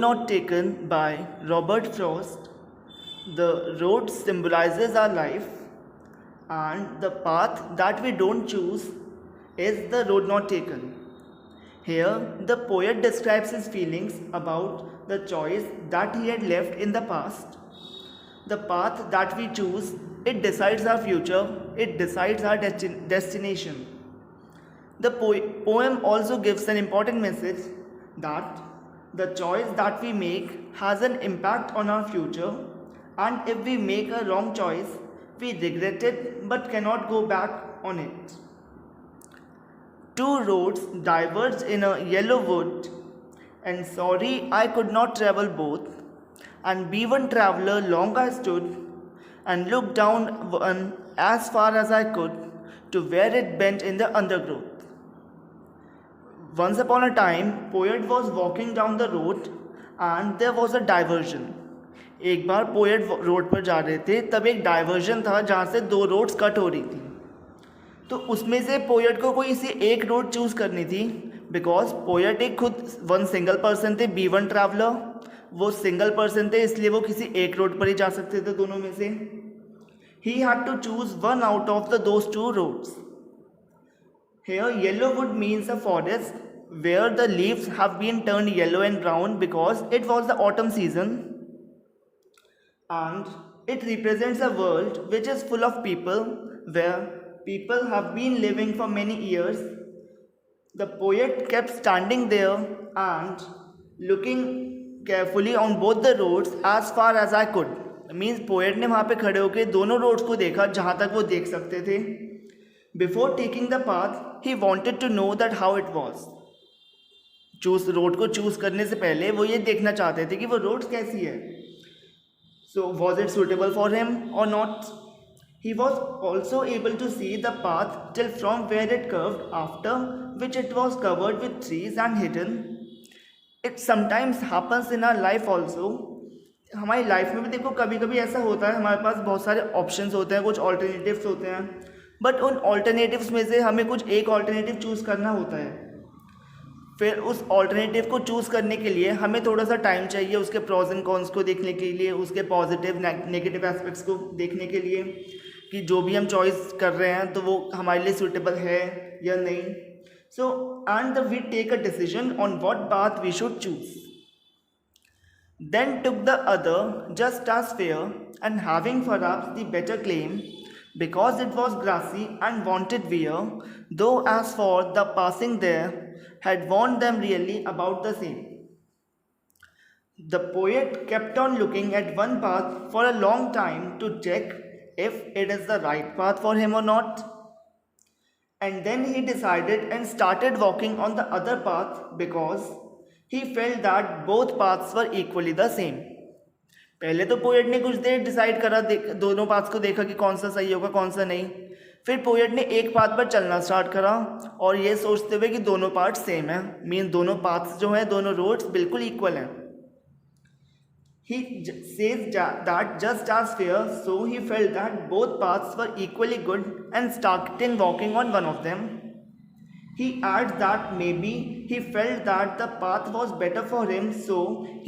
Not Taken by Robert Frost. The road symbolizes our life, and the path that we don't choose is the road not taken. Here, the poet describes his feelings about the choice that he had left in the past. The path that we choose, it decides our future, it decides our destination. The poem also gives an important message that the choice that we make has an impact on our future, and if we make a wrong choice, we regret it but cannot go back on it. Two roads diverged in a yellow wood, and sorry I could not travel both. And be one traveller long I stood, and looked down one as far as I could to where it bent in the undergrowth. Once upon a time, poet was walking down the road and there was a diversion. एक बार poet road पर जा रहे थे, तब एक diversion था जहाँ से दो रोड्स कट हो रही थी. तो उसमें से पोएट को कोई इसी एक रोड चूज करनी थी, बिकॉज पोएट एक खुद वन सिंगल पर्सन थे, बी वन ट्रैवलर. वो सिंगल पर्सन थे, इसलिए वो किसी एक रोड पर ही जा सकते थे दोनों में से. He had to choose one out of the those two roads. Here, yellow wood means a forest where the leaves have been turned yellow and brown because it was the autumn season, and it represents a world which is full of people where people have been living for many years. The poet kept standing there and looking carefully on both the roads as far as I could. Means poet ने वहाँ पे खड़े होकर दोनों roads को देखा जहाँ तक वो देख सकते थे. Before taking the path, he wanted to know that how it was. Road को चूज करने से पहले वो ये देखना चाहते थे कि वो रोड कैसी है. So was it suitable for him or not? He was also able to see the path till from where it curved, after which it was covered with trees and hidden. It sometimes happens in our life also. हमारी life में भी देखो कभी कभी ऐसा होता है, हमारे पास बहुत सारे ऑप्शंस होते हैं, कुछ ऑल्टरनेटिव्स होते हैं, बट उन ऑल्टरनेटिव्स में से हमें कुछ एक ऑल्टरनेटिव चूज़ करना होता है. फिर उस ऑल्टरनेटिव को चूज़ करने के लिए हमें थोड़ा सा टाइम चाहिए, उसके प्रॉज एंड कॉन्स को देखने के लिए, उसके पॉजिटिव नेगेटिव एस्पेक्ट्स को देखने के लिए कि जो भी हम चॉइस कर रहे हैं तो वो हमारे लिए सूटेबल है या नहीं. So and we take a decision on what path we should choose. Then took the other just as fair and having perhaps the better claim, because it was grassy and wanted wear, though as for the passing there had warned them really about the same. The poet kept on looking at one path for a long time to check if it is the right path for him or not, and then he decided and started walking on the other path because he felt that both paths were equally the same. पहले तो poet ने कुछ देर decide करा, दोनों paths को देखा कि कौन सा सही होगा कौन सा नहीं. फिर पोएट ने एक पाथ पर चलना स्टार्ट करा और ये सोचते हुए कि दोनों पार्ट सेम है, मीन दोनों पाथ्स जो है, दोनों रोड्स बिल्कुल इक्वल हैं. He says that just as fair, so he felt that both paths were equally good and started walking on one of them. He adds that maybe he felt that the path was better for him, so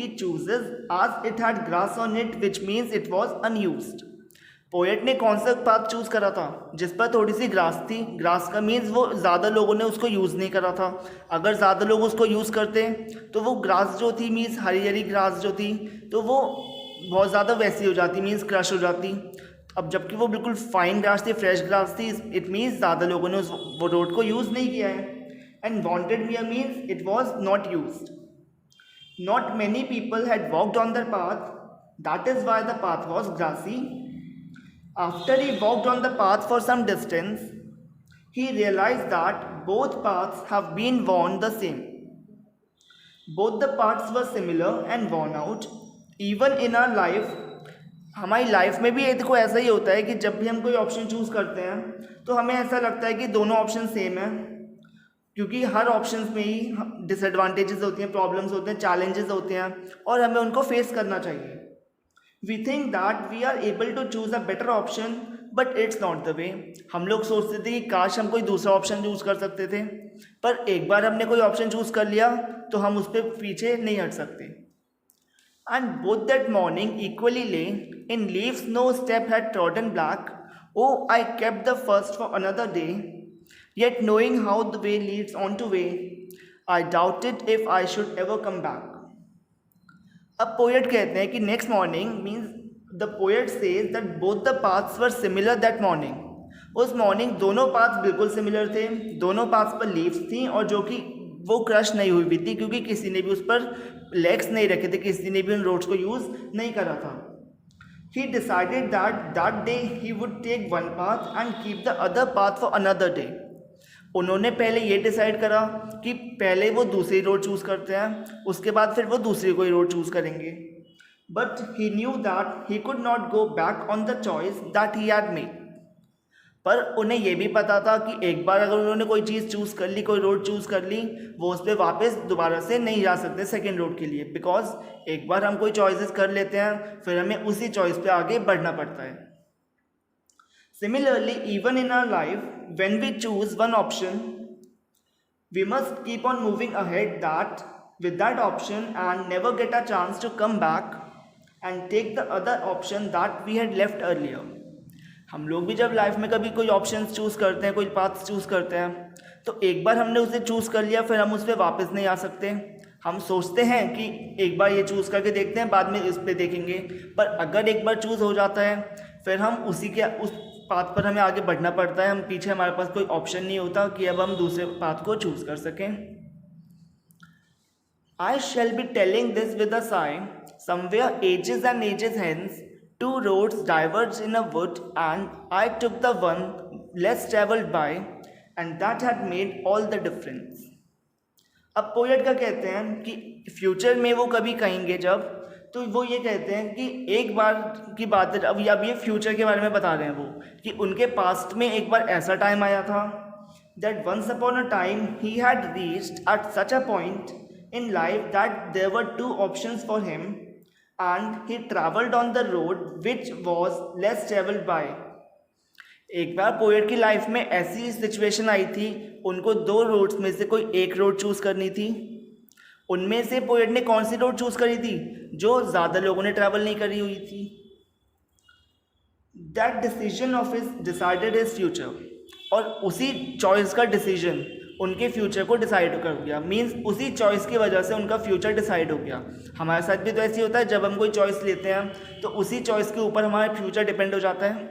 he chooses as it had grass on it, which means it was unused. Poet ने कौन सा path choose करा था? जिस पर थोड़ी sea grass थी. Grass का मीन्स वो ज़्यादा लोगों ने उसको यूज़ नहीं करा था. अगर ज़्यादा लोग उसको यूज़ करते तो वो ग्रास जो थी, मीन्स हरी हरी ग्रास जो थी, तो वो बहुत ज़्यादा वैसी हो जाती, मीन्स क्रश हो जाती. अब जबकि वो बिल्कुल फाइन ग्रास थी, फ्रेश ग्रास थी, इट मीन्स ज़्यादा लोगों ने वो रोड को यूज़ नहीं किया है. And wanted here means it was not used. Not many people had walked on the path, that is why the path was grassy. After he walked on the path for some distance, he realized that both paths have been worn the same. Both the paths were similar and worn out. Even in our life, हमारी life में भी ये देखो ऐसा ही होता है कि जब भी हम कोई ऑप्शन चूज़ करते हैं तो हमें ऐसा लगता है कि दोनों ऑप्शन सेम है, क्योंकि हर ऑप्शन में ही डिसएडवांटेजेस होती हैं, प्रॉब्लम्स होते हैं, चैलेंजेस होते हैं और हमें उनको फेस करना चाहिए. We think that we are able to choose a better option, but it's not the way. हम लोग सोचते थे कि काश हम कोई दूसरा ऑप्शन चूज़ कर सकते थे, पर एक बार हमने कोई ऑप्शन चूज़ कर लिया तो हम उस पर पीछे नहीं हट सकते. And both that morning equally lay in leaves no step had trodden black. Oh, I kept the first for another day, yet knowing how the way leads on to way, I doubted if I should ever come back. अब poet कहते हैं कि next morning means the poet says that both the paths were similar that morning. उस morning दोनों paths बिल्कुल similar थे, दोनों paths पर लीव्स थी और जो कि वो क्रश नहीं हुई भी थी क्योंकि किसी ने भी उस पर लेग्स नहीं रखे थे, किसी ने भी उन रोड्स को यूज़ नहीं करा था। He decided that day he would take one path and keep the other path for another day. उन्होंने पहले ये डिसाइड करा कि पहले वो दूसरी रोड चूज़ करते हैं, उसके बाद फिर वो दूसरी कोई रोड चूज़ करेंगे। But he knew that he could not go back on the choice that he had made. पर उन्हें ये भी पता था कि एक बार अगर उन्होंने कोई चीज़ चूज़ कर ली, कोई रोड चूज़ कर ली, वो उस पर वापस दोबारा से नहीं जा सकते सेकेंड रोड के लिए, बिकॉज एक बार हम कोई चॉइसेस कर लेते हैं फिर हमें उसी चॉइस पे आगे बढ़ना पड़ता है। Similarly, even in our life, when we choose one option, we must keep on moving ahead with that option and never get a chance to come back and take the other option that we had left earlier. हम लोग भी जब life में कभी कोई options choose करते हैं, कोई पाथ चूज़ करते हैं, तो एक बार हमने उसे चूज़ कर लिया फिर हम उस पर वापस नहीं आ सकते। हम सोचते हैं कि एक बार ये चूज़ करके देखते हैं, बाद में इस पर देखेंगे, पर अगर एक बार चूज़ हो जाता है फिर हम उस पाथ पर हमें आगे बढ़ना पड़ता है। हम पीछे हमारे पास कोई ऑप्शन नहीं होता कि अब हम दूसरे पाथ को चूज़ कर सकें। I shall be telling this with a sigh, somewhere ages and ages hence two roads diverged in a wood and I took the one less travelled by and that had made all the difference. अब poet का कहते हैं कि future में वो कभी कहेंगे जब, तो वो ये कहते हैं कि एक बार की बात है, अब ये फ्यूचर के बारे में बता रहे हैं वो, कि उनके पास्ट में एक बार ऐसा टाइम आया था that once upon a time he had reached at such a point in life that there were two options for him and he travelled on the road which was less travelled by. एक बार poet की life में ऐसी situation आई थी, उनको दो roads में से कोई एक रोड चूज़ करनी थी। उनमें से पोएट ने कौन सी रोड चूज़ करी थी? जो ज़्यादा लोगों ने ट्रैवल नहीं करी हुई थी। That decision of his decided his future, और उसी चॉइस का डिसीजन उनके फ्यूचर को डिसाइड कर दिया। मीन्स उसी चॉइस की वजह से उनका फ्यूचर डिसाइड हो गया। हमारे साथ भी तो ऐसे ही होता है, जब हम कोई चॉइस लेते हैं तो उसी चॉइस के ऊपर हमारा फ्यूचर डिपेंड हो जाता है।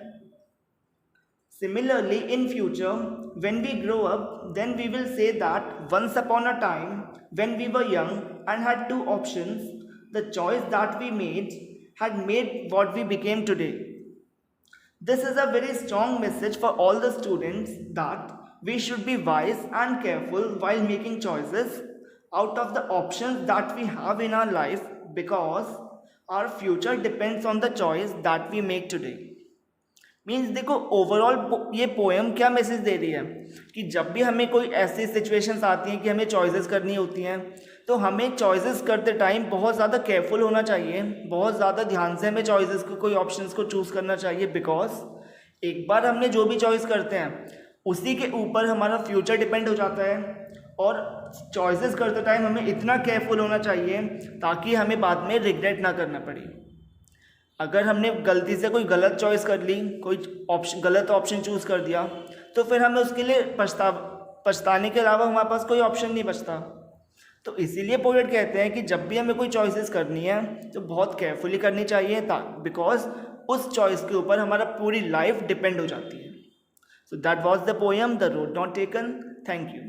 Similarly in future when we grow up then we will say that once upon a time when we were young and had two options, the choice that we made had made what we became today. This is a very strong message for all the students that we should be wise and careful while making choices out of the options that we have in our life, because our future depends on the choice that we make today. Means देखो overall ये poem क्या message दे रही है कि जब भी हमें कोई ऐसी सिचुएशंस आती हैं कि हमें चॉइसेस करनी होती हैं, तो हमें चॉइसेस करते टाइम बहुत ज़्यादा केयरफुल होना चाहिए, बहुत ज़्यादा ध्यान से हमें चॉइसेस को, कोई ऑप्शंस को चूज़ करना चाहिए, बिकॉज एक बार हमने जो भी चॉइस करते हैं उसी के ऊपर हमारा फ्यूचर डिपेंड हो जाता है। और चॉइसेस करते टाइम हमें इतना केयरफुल होना चाहिए ताकि हमें बाद में रिग्रेट ना करना पड़े। अगर हमने गलती से कोई गलत चॉइस कर ली, कोई गलत ऑप्शन चूज़ कर दिया, तो फिर हमें उसके लिए पछताने के अलावा हमारे पास कोई ऑप्शन नहीं बचता। तो इसीलिए पोएट कहते हैं कि जब भी हमें कोई चॉइसेस करनी है तो बहुत केयरफुली करनी चाहिए, बिकॉज उस चॉइस के ऊपर हमारा पूरी लाइफ डिपेंड हो जाती है। So that was the poem the road not taken. Thank you.